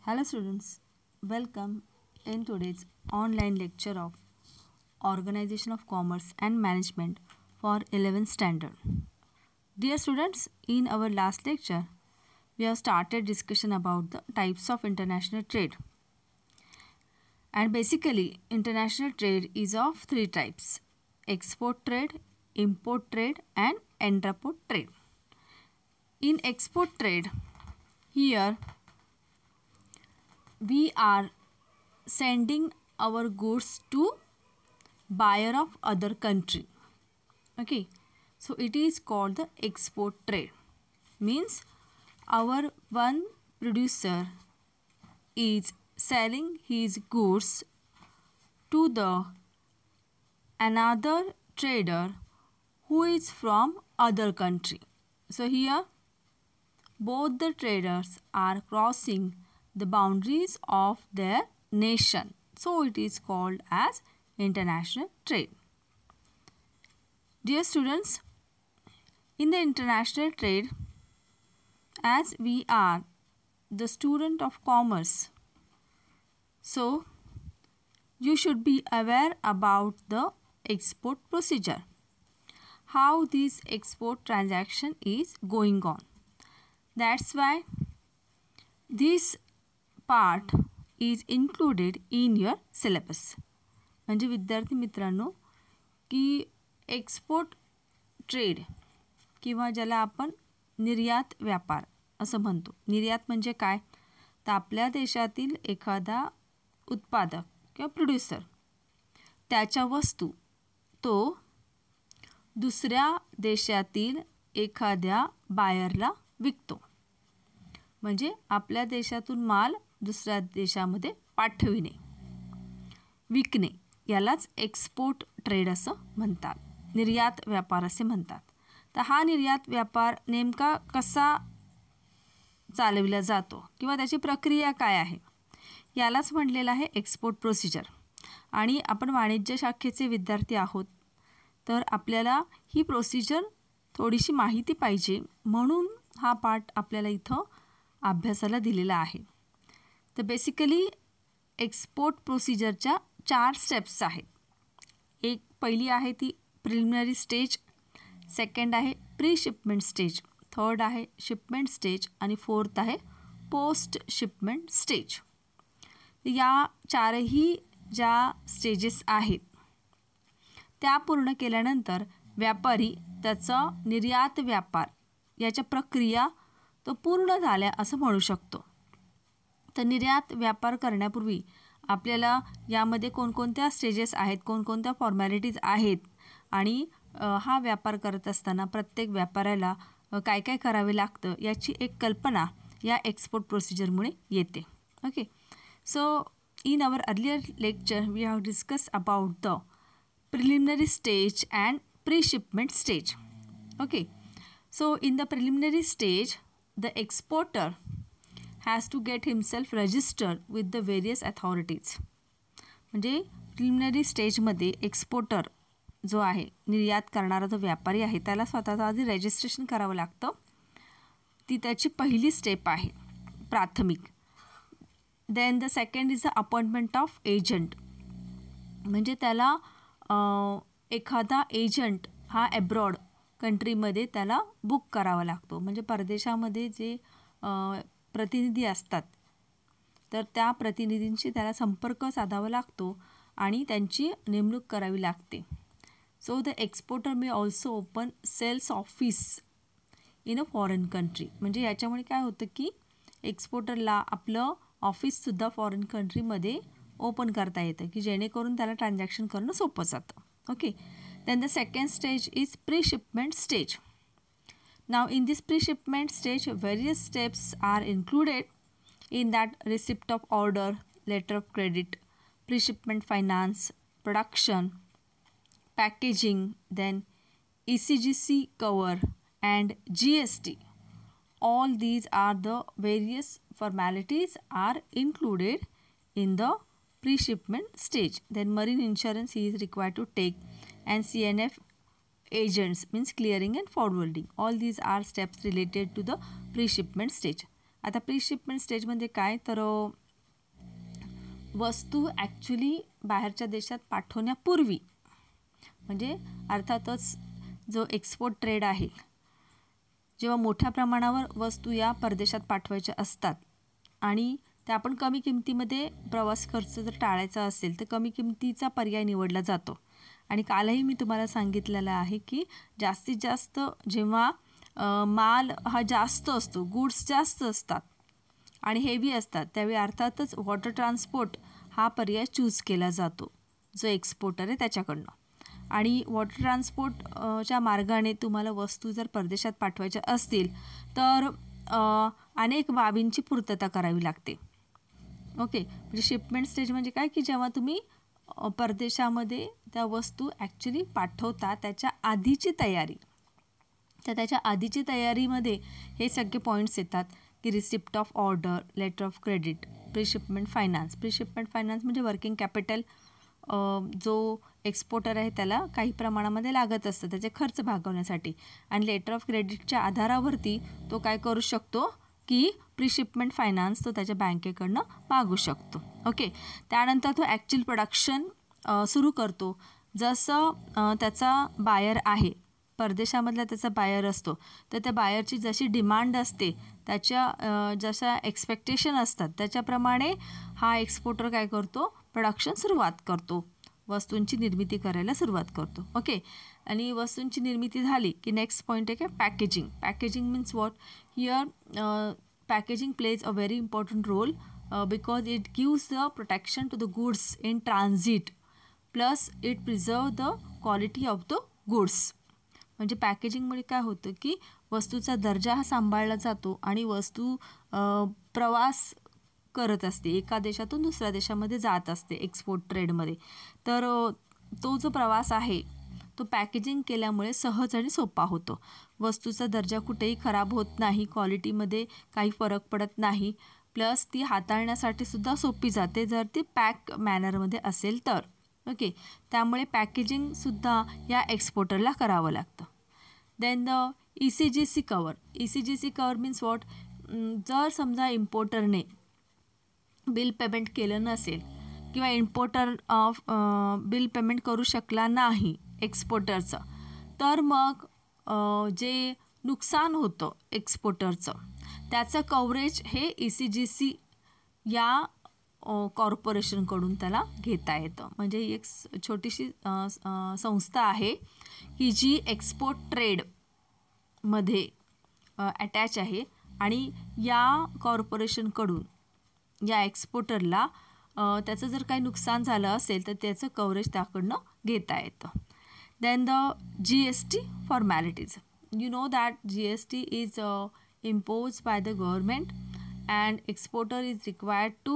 Hello students, welcome in today's online lecture of Organization of Commerce and Management for 11th standard. Dear students, in our last lecture, we have started discussion about the types of international trade. And basically, international trade is of three types: export trade, import trade and intra-port trade. In export trade, here we are sending our goods to buyer of other country. Okay, so it is called the export trade. Means our one producer is selling his goods to the another trader who is from other country. So here both the traders are crossing the boundaries of their nation. So it is called as international trade. Dear students, in the international trade, as we are the student of commerce, so you should be aware about the export procedure, how this export transaction is going on. That's why this part is included in your syllabus. म्हणजे विद्यार्थी मित्रांनो की export trade किंवा ज्याला आपण निर्यात व्यापार असं म्हणतो. निर्यात म्हणजे काय? तर आपल्या देशातील एखादा उत्पादक किंवा प्रोड्युसर त्याच्या वस्तू तो दुसऱ्या देशातील एखाद्या बायरला विकतो. म्हणजे आपल्या देशातून माल दुसऱ्या देशामध्ये पाठविणे, विकणे यालाच एक्सपोर्ट ट्रेड असं म्हणतात, निर्यात व्यापार असे म्हणतात. तर हा निर्यात व्यापार नेमका कसा चालविला जातो किंवा त्याची प्रक्रिया काय आहे यालाच म्हटलेलं आहे एक्सपोर्ट प्रोसिजर. आणि आपण वाणिज्य शाखेचे विद्यार्थी आहोत तर आपल्याला ही प्रोसिजर थोडीशी माहिती पाहिजे म्हणून हा पाठ आपल्याला इथं अभ्यासाला दिलेला आहे. तर बेसिकली एक्सपोर्ट प्रोसिजरच्या 4 स्टेप्स आहेत. एक पहिली आहे ती प्रिलिमिनरी स्टेज, सेकंड आहे प्री शिपमेंट स्टेज, थर्ड आहे शिपमेंट स्टेज आणि फोर्थ आहे पोस्ट शिपमेंट स्टेज. या चारही ज्या स्टेजेस आहेत त्या पूर्ण केल्यानंतर व्यापारी त्याचा निर्यात व्यापार याच्या प्रक्रिया तो पूर्ण झाल्या असं म्हणू शकतो. तर निर्यात व्यापार करण्यापूर्वी आपल्याला यामध्ये कोणकोणत्या स्टेजेस आहेत, कोणकोणत्या फॉर्मॅलिटीज आहेत आणि हा व्यापार करत असताना प्रत्येक व्यापाऱ्याला काय काय करावे लागतं याची एक कल्पना या एक्सपोर्ट प्रोसिजरमुळे येते. Okay, so in our earlier lecture we have discuss about the preliminary stage and pre-shipment stage. Okay, so in the preliminary stage the exporter has to get himself registered with the various authorities. म्हणजे preliminary स्टेजमध्ये exporter जो आहे, निर्यात करणारा जो व्यापारी आहे त्याला स्वतःचं आधी रजिस्ट्रेशन करावं लागतं. ती त्याची पहिली स्टेप आहे, प्राथमिक. Then the second is the appointment of agent. म्हणजे त्याला एखादा एजंट हा ॲब्रॉड कंट्रीमध्ये त्याला बुक करावा लागतो. म्हणजे परदेशामध्ये जे प्रतिनिधी असतात तर त्या प्रतिनिधींशी त्याला संपर्क साधावा लागतो आणि त्यांची नेमणूक करावी लागते. So the exporter may also open sales office in a foreign country. म्हणजे याच्यामुळे काय होतं की एक्सपोर्टरला आपलं ऑफिससुद्धा फॉरेन कंट्रीमध्ये ओपन करता येतं की जेणेकरून त्याला ट्रान्झॅक्शन करणं सोपं जातं. Okay, then the second stage is pre shipment stage. Now in this pre shipment stage various steps are included. In that, receipt of order, letter of credit, pre-shipment finance, production, packaging, then ECGC cover and GST. All these are the various formalities are included in the pre-shipment stage. Then marine insurance he is required to take and CNF agents means clearing and forwarding. All these are steps related to the pre-shipment stage. आता pre shipment stage म्हणजे काय, तर वस्तू actually बाहेरच्या देशात पाठवण्यापूर्वी, म्हणजे अर्थातच जो एक्सपोर्ट ट्रेड आहे, जेव्हा मोठ्या प्रमाणावर वस्तू या परदेशात पाठवायच्या असतात आणि त्या आपण कमी किमतीमध्ये प्रवास खर्च जर टाळायचा असेल तर कमी किमतीचा पर्याय निवडला जातो. आणि कालही मी तुम्हाला सांगितलेलं आहे की जास्तीत जास्त जेव्हा माल हा जास्त असतो, गुड्स जास्त असतात आणि हेवी असतात, त्यावेळी अर्थातच वॉटर ट्रान्सपोर्ट हा पर्याय चूज केला जातो जो एक्सपोर्टर आहे त्याच्याकडनं. आणि वॉटर ट्रान्सपोर्टच्या मार्गाने तुम्हाला वस्तू जर परदेशात पाठवायच्या असतील तर अनेक बाबींची पूर्तता करावी लागते. ओके, म्हणजे शिपमेंट स्टेज म्हणजे काय की जेव्हा तुम्ही परदेशामध्ये त्या वस्तू ॲक्च्युली पाठवता त्याच्या आधीची तयारी, तर त्याच्या आधीची तयारीमध्ये हे सगळे पॉईंट्स येतात की receipt of order, letter of credit, pre shipment finance. Pre shipment finance म्हणजे वर्किंग कॅपिटल जो एक्सपोर्टर आहे त्याला काही प्रमाणामध्ये लागत असतं त्याचे खर्च भागवण्यासाठी, आणि लेटर ऑफ क्रेडिटच्या आधारावरती तो काय करू शकतो की प्री शिपमेंट फायनान्स तो त्याच्या बँकेकडनं मागू शकतो. ओके, त्यानंतर तो ॲक्च्युअल प्रोडक्शन सुरू करतो. जसं त्याचा बायर आहे, परदेशामधला त्याचा बायर असतो, तर त्या बायरची जशी डिमांड असते, त्याच्या जशा एक्सपेक्टेशन असतात त्याच्याप्रमाणे हा एक्सपोर्टर काय करतो, प्रोडक्शन सुरुवात करतो, वस्तूंची निर्मिती करायला सुरुवात करतो. ओके, आणि वस्तूंची निर्मिती झाली की नेक्स्ट पॉईंट आहे की packaging. Packaging means what, here packaging plays a very important role because it gives the protection to the goods in transit plus it preserve the quality of the goods. म्हणजे पॅकेजिंगमुळे काय होतं की वस्तूचा दर्जा हा सांभाळला जातो आणि वस्तू प्रवास करत असते, एका देशातून दुसऱ्या देशामध्ये जात असते एक्सपोर्ट ट्रेडमध्ये. तर तो जो प्रवास आहे तो पॅकेजिंग केल्यामुळे सहज आणि सोपा होतो. वस्तूचा दर्जा कुठेही खराब होत नाही, क्वालिटीमध्ये काही फरक पडत नाही, प्लस ती हाताळण्यासाठी सुद्धा सोपी जाते जर ती पॅक मॅनरमध्ये असेल तर. ओके, त्यामुळे पॅकेजिंगसुद्धा या एक्सपोर्टरला करावं लागतं. Then the ECGC cover. ECGC cover means what, जर समजा इम्पोर्टरने बिल पेमेंट केलं नसेल किंवा इम्पोर्टर बिल पेमेंट करू शकला नाही एक्सपोर्टरचं, तर मग जे नुकसान होतं एक्सपोर्टरचं त्याचं कव्हरेज हे ECGC या कॉर्पोरेशनकडून त्याला घेता येतं. म्हणजे ही एक छोटीशी संस्था आहे की जी एक्सपोर्ट ट्रेडमध्ये अटॅच आहे आणि या कॉर्पोरेशनकडून या एक्सपोर्टरला त्याचं जर काही नुकसान झालं असेल तर त्याचं कव्हरेज त्याकडनं घेता येतं. Then the GST formalities. You know that GST is imposed by the government and exporter is required to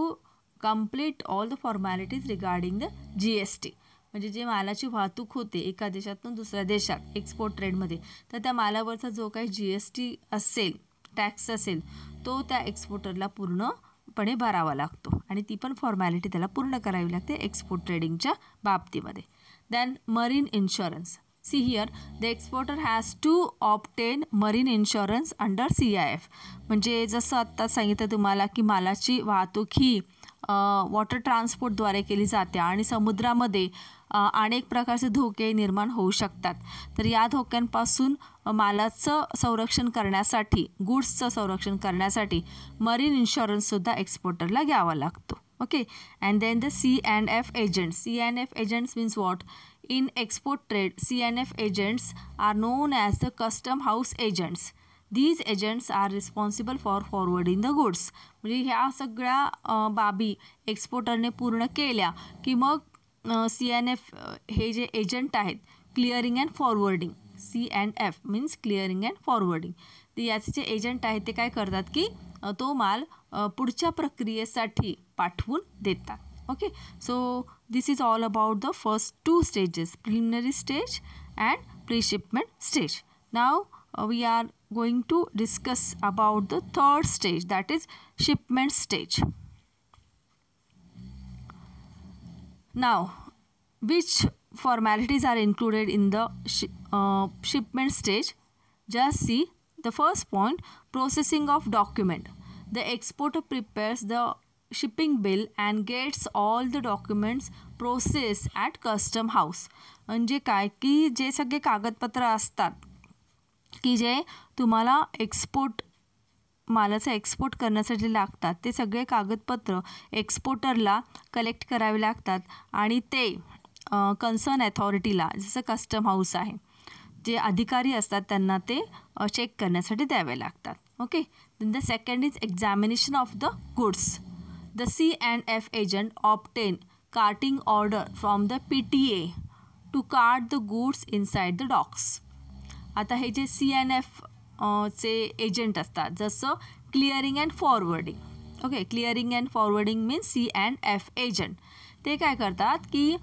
complete all the formalities regarding the GST. म्हणजे जे मालाची वाहतूक होते एका देशातून दुसऱ्या देशात एक्सपोर्ट ट्रेडमध्ये, तर त्या मालावरचा जो काही GST असेल, टॅक्स असेल, तो त्या एक्सपोर्टरला पूर्णपणे भरावा लागतो आणि ती पण फॉर्मॅलिटी त्याला पूर्ण करावी लागते एक्सपोर्ट ट्रेडिंगच्या बाबतीमध्ये. Then marine insurance. See here, the exporter has to obtain marine insurance under CIF. म्हणजे जसं आत्ता सांगितलं तुम्हाला की मालाची वाहतूक ही वॉटर ट्रान्सपोर्टद्वारे केली जाते आणि समुद्रामध्ये अनेक प्रकारचे धोके निर्माण होऊ शकतात. तर या धोक्यांपासून मालाचं संरक्षण करण्यासाठी, गुड्सचं संरक्षण करण्यासाठी मरीन इन्शुरन्ससुद्धा एक्सपोर्टरला घ्यावा लागतो. Okay, and then the C&F agents. C&F agents means what, in export trade, C&F agents are known as the custom house agents. These agents are responsible for forwarding the goods. म्हणजे ह्या सगळ्या बाबी एक्सपोर्टरने पूर्ण केल्या की मग C&F हे जे एजंट आहेत, clearing and forwarding, C&F means clearing and forwarding, ते याचे जे एजंट आहेत ते काय करतात की तो माल पुढच्या प्रक्रियेसाठी पाठवून देतात. Okay, so this is all about the first two stages, preliminary stage and pre-shipment stage. Now we are going to discuss about the third stage, that is shipment stage. Now, which formalities are included in the shipment stage? Just see the first point, processing of document. The exporter prepares the shipping bill and gets all the documents processed at custom house. म्हणजे काय की जे सगळे कागदपत्र असतात की जे तुम्हाला मालाचा एक्सपोर्ट करण्यासाठी लागतात ते सगळे कागदपत्र एक्सपोर्टरला कलेक्ट करावे लागतात आणि ते कन्सर्न अथॉरिटीला जसं कस्टम हाऊस आहे जे अधिकारी असतात त्यांना ते चेक करण्यासाठी द्यावे लागतात. Okay. Then the second is examination of the goods. The C&F agent obtain carting order from the PTA to cart the goods inside the docks. आता हे जे C&F चे एजंट असतात जसं clearing and forwarding. Okay. Clearing and forwarding means C&F agent. ते काय करतात की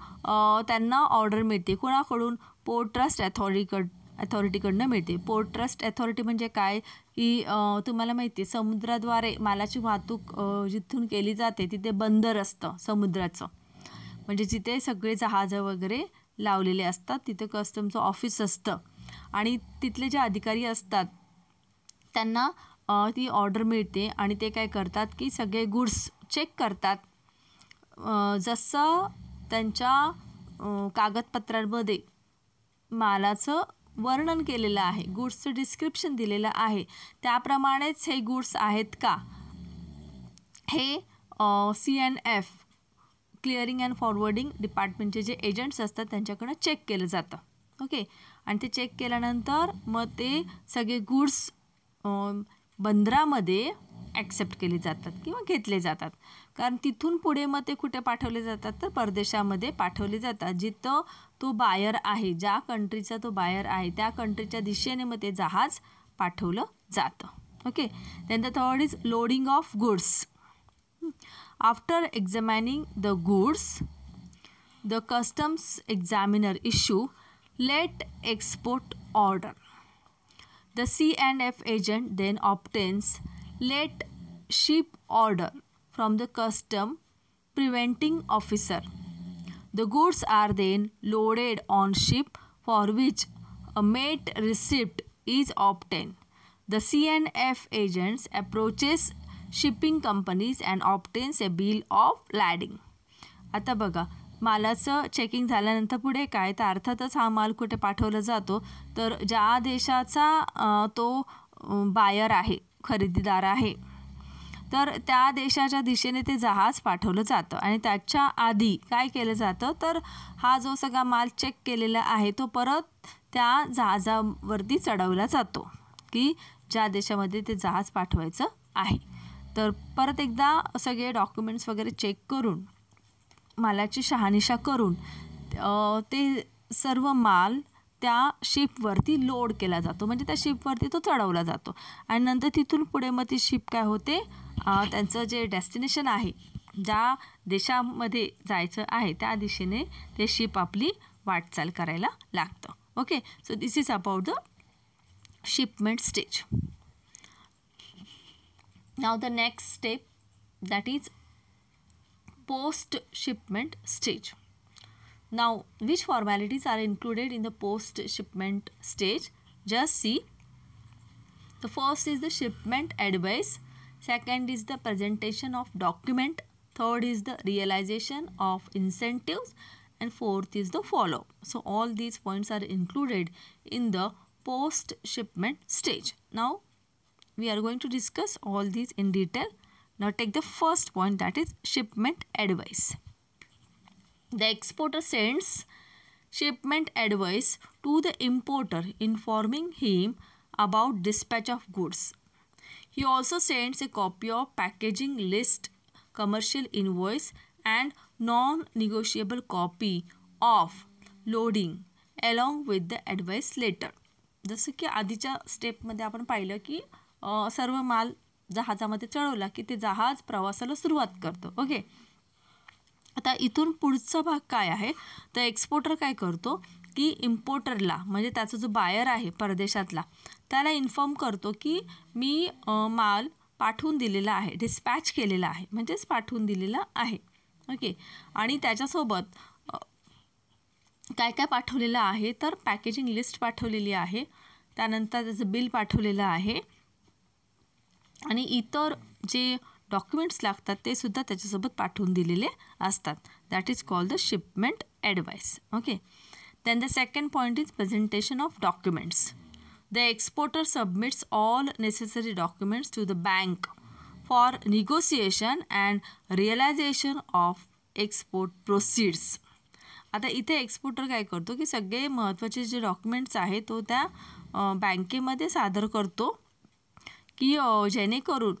त्यांना ऑर्डर मिळते कोणाकडून? पोर्ट ट्रस्ट अथॉरिटीकडनं मिळते. पोर्ट ट्रस्ट अथॉरिटी म्हणजे काय की तुम्हाला माहिती आहे समुद्राद्वारे मालाची वाहतूक जिथून केली जाते तिथे बंदर असतं समुद्राचं, म्हणजे जिथे सगळे जहाजं वगैरे लावलेले असतात तिथे कस्टमचं ऑफिस असतं आणि तिथले जे अधिकारी असतात त्यांना ती ऑर्डर मिळते आणि ते काय करतात की सगळे गुड्स चेक करतात. जसं त्यांच्या कागदपत्रांमध्ये मालाचं वर्णन केलेलं आहे, गुड्सचं डिस्क्रिप्शन दिलेलं आहे त्याप्रमाणेच हे गुड्स आहेत का हे C&F क्लिअरिंग अँड फॉरवर्डिंग डिपार्टमेंटचे जे एजंट्स असतात त्यांच्याकडनं चेक केलं जातं. ओके. आणि ते चेक केल्यानंतर मग ते सगळे गुड्स बंदरामध्ये ॲक्सेप्ट केले जातात किंवा घेतले जातात. कारण तिथून पुढे मग ते कुठे पाठवले जातात तर परदेशामध्ये पाठवले जातात. जिथं तो बायर आहे, ज्या कंट्रीचा तो बायर आहे त्या कंट्रीच्या दिशेने मग ते जहाज पाठवलं जातं. Okay. Then the third is loading of goods. After examining the goods the customs examiner issue let export order. The C&F agent then obtains let ship order from the custom preventing officer. The goods are then loaded on ship for which a mate receipt is obtained. The C&F agents approaches shipping companies and obtains a bill of lading. आता बघा मालाचं checking झाल्यानंतर पुढे काय तर अर्थातच हा माल कुठे पाठवला जातो तर ज्या देशाचा तो बायर आहे, खरेदीदार आहे, तर त्या देशाच्या दिशेने ते जहाज पाठवलं जातं आणि त्याच्या आधी काय केलं जातं तर हा जो सगळा माल चेक केलेला आहे तो परत त्या जहाजावरती चढवला जातो की ज्या देशामध्ये ते जहाज पाठवायचं आहे. तर परत एकदा सगळे डॉक्युमेंट्स वगैरे चेक करून मालाची शहानिशा करून ते सर्व माल त्या शिपवरती लोड केला जातो, म्हणजे त्या शिपवरती तो चढवला जातो आणि नंतर तिथून पुढे मग ती शिप काय होते त्यांचं जे डेस्टिनेशन आहे ज्या देशामध्ये जायचं आहे त्या दिशेने ते शिप आपली वाटचाल करायला लागतं. Okay. So this is about the shipment stage. Now the next step that is post shipment stage. Now which formalities are included in the post shipment stage? Just see. The first is the shipment advice, second is the presentation of document, third is the realization of incentives and fourth is the follow. So all these points are included in the post shipment stage. Now we are going to discuss all these in detail. Now take the first point, that is shipment advice. The exporter sends shipment advice to the importer informing him about dispatch of goods. He also sends a copy of packaging list, commercial invoice and non-negotiable copy of loading along with the advice letter. जसं की आधीच्या स्टेपमध्ये आपण पाहिलं की सर्व माल जहाजामध्ये चढवला की ते जहाज प्रवासाला सुरुवात करतो. ओके. आता इथून पुढचा भाग काय आहे तर एक्सपोर्टर काय करतो की इम्पोर्टरला म्हणजे त्याचा जो बायर आहे परदेशातला त्याला इन्फॉर्म करतो की मी माल पाठवून दिलेला आहे, डिस्पॅच केलेला आहे, म्हणजेच पाठवून दिलेला आहे. ओके. आणि त्याच्यासोबत काय काय पाठवलेलं आहे तर पॅकेजिंग लिस्ट पाठवलेली आहे, त्यानंतर त्याचं बिल पाठवलेलं आहे आणि इतर जे डॉक्युमेंट्स लागतात ते सुद्धा त्याच्यासोबत पाठवून दिलेले असतात. That is called the shipment advice. Okay. Then the second point is presentation of documents. The exporter submits all necessary documents to the bank for negotiation and realization of export proceeds. आता इथे exporter काय करतो की सगळे महत्त्वाचे जे documents आहेत तो त्या बँकेमध्ये सादर करतो की जेणेकरून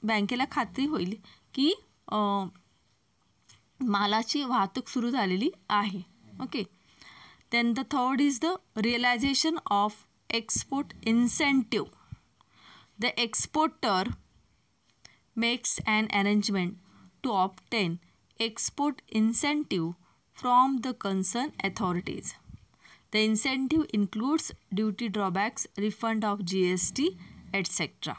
बँकेला खात्री होईल की मालाची वाहतूक सुरू झालेली आहे. Okay. Then the third is the realisation of export incentive. The exporter makes an arrangement to obtain export incentive from the concerned authorities. The incentive includes duty drawbacks, refund of GST, etc.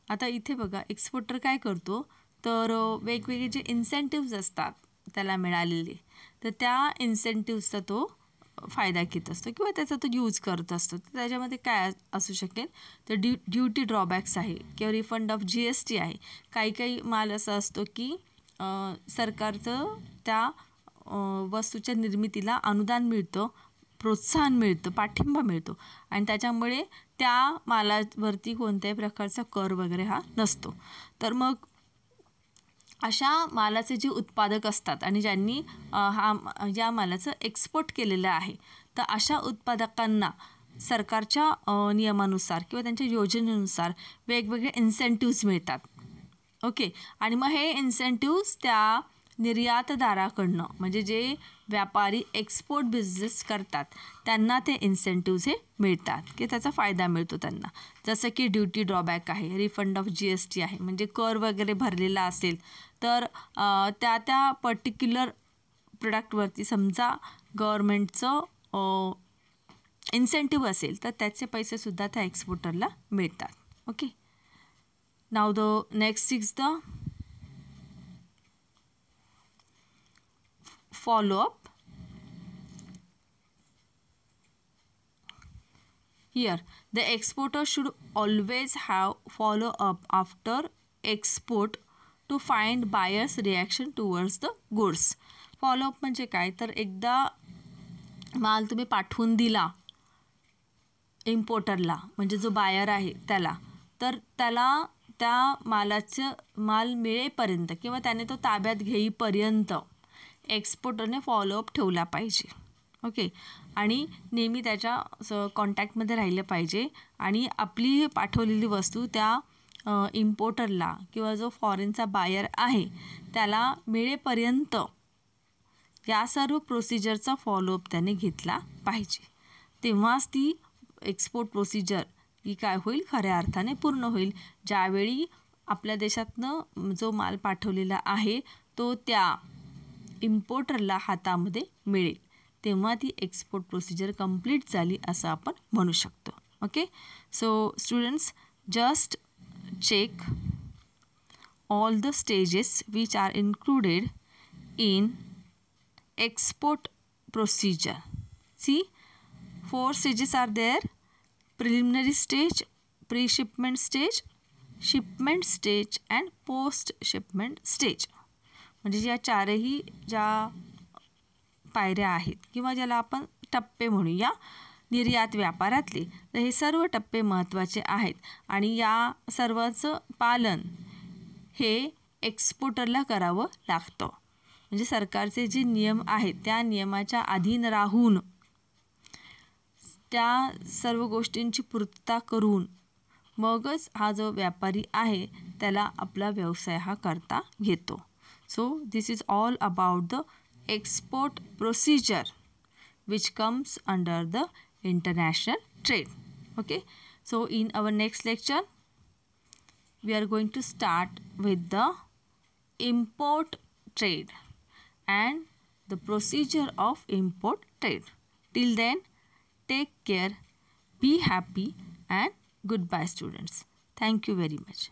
आता इथे बघा exporter काय करतो तर वेगवेगळे जे इन्सेंटिव्ज असतात त्याला मिळालेले तर त्या इन्सेंटिव्सचा तो फायदा घेत असतो किंवा त्याचा तो यूज करत असतो. त्याच्यामध्ये काय असू शकेल तर ड्युटी ड्रॉबॅक्स आहे किंवा रिफंड ऑफ GST आहे. काही माल असा असतो की सरकारचं त्या वस्तूच्या निर्मितीला अनुदान मिळतं, प्रोत्साहन मिळतं, पाठिंबा मिळतो आणि त्याच्यामुळे त्या मालावरती कोणत्याही प्रकारचा कर वगैरे हा नसतो. तर मग अशा मालाचे जे उत्पादक असतात आणि ज्यांनी या मालाचं एक्सपोर्ट केलेलं आहे तर अशा उत्पादकांना सरकारच्या नियमानुसार किंवा त्यांच्या योजनेनुसार वेगवेगळे इन्सेंटिव्ज मिळतात. ओके. आणि मग हे इन्सेंटिव्ज त्या निर्यातदाराकडनं म्हणजे जे व्यापारी एक्सपोर्ट बिझनेस करतात त्यांना ते इन्सेंटिव्ज हे मिळतात की त्याचा फायदा मिळतो त्यांना. जसं की ड्युटी ड्रॉबॅक आहे, रिफंड ऑफ GST आहे म्हणजे कर वगैरे भरलेला असेल तर त्या पर्टिक्युलर प्रोडक्टवरती समजा गव्हर्मेंटचं इन्सेंटिव्ह असेल तर त्याचे पैसेसुद्धा त्या एक्सपोर्टरला मिळतात. Okay. Now the next is the follow-up. Here, the exporter should always have follow-up after export to find buyer's reaction towards the goods. Follow-up म्हणजे काय तर एकदा माल तुम्ही पाठवून दिला इम्पोर्टरला म्हणजे जो बायर आहे त्याला तर त्याला त्या माल मिळेपर्यंत किंवा त्याने तो ताब्यात घेईपर्यंत एक्सपोर्टरने फॉलोअप ठेवला पाहिजे. ओके. आणि नेहमी त्याच्या कॉन्टॅक्टमध्ये राहिलं पाहिजे आणि आपली पाठवलेली वस्तू त्या इम्पोर्टरला किंवा जो फॉरेनचा बायर आहे त्याला मिळेपर्यंत या सर्व प्रोसिजरचा फॉलोअप त्याने घेतला पाहिजे. तेव्हाच ती एक्सपोर्ट प्रोसिजर ही काय होईल खऱ्या अर्थाने पूर्ण होईल. ज्यावेळी आपल्या देशातनं जो माल पाठवलेला आहे तो त्या इम्पोर्टरला हातामध्ये मिळेल तेव्हा ती एक्सपोर्ट प्रोसिजर कंप्लीट झाली असं आपण म्हणू शकतो. Okay. So students just check all the stages which are included in export procedure. See, 4 stages are there: preliminary stage, pre-shipment stage, shipment stage and post-shipment stage. म्हणजे या चारही ज्या पायऱ्या आहेत किंवा ज्याला आपण टप्पे म्हणूया निर्यात व्यापारातले तर हे सर्व टप्पे महत्त्वाचे आहेत आणि या सर्वाचं पालन हे एक्सपोर्टरला करावं लागतं. म्हणजे सरकारचे जे नियम आहेत त्या नियमाच्या अधीन राहून त्या सर्व गोष्टींची पूर्तता करून मगच हा जो व्यापारी आहे त्याला आपला व्यवसाय हा करता येतो. So this is all about the export procedure which comes under the international trade. Okay. So in our next lecture we are going to start with the import trade and the procedure of import trade. Till then, take care, be happy and goodbye students. Thank you very much.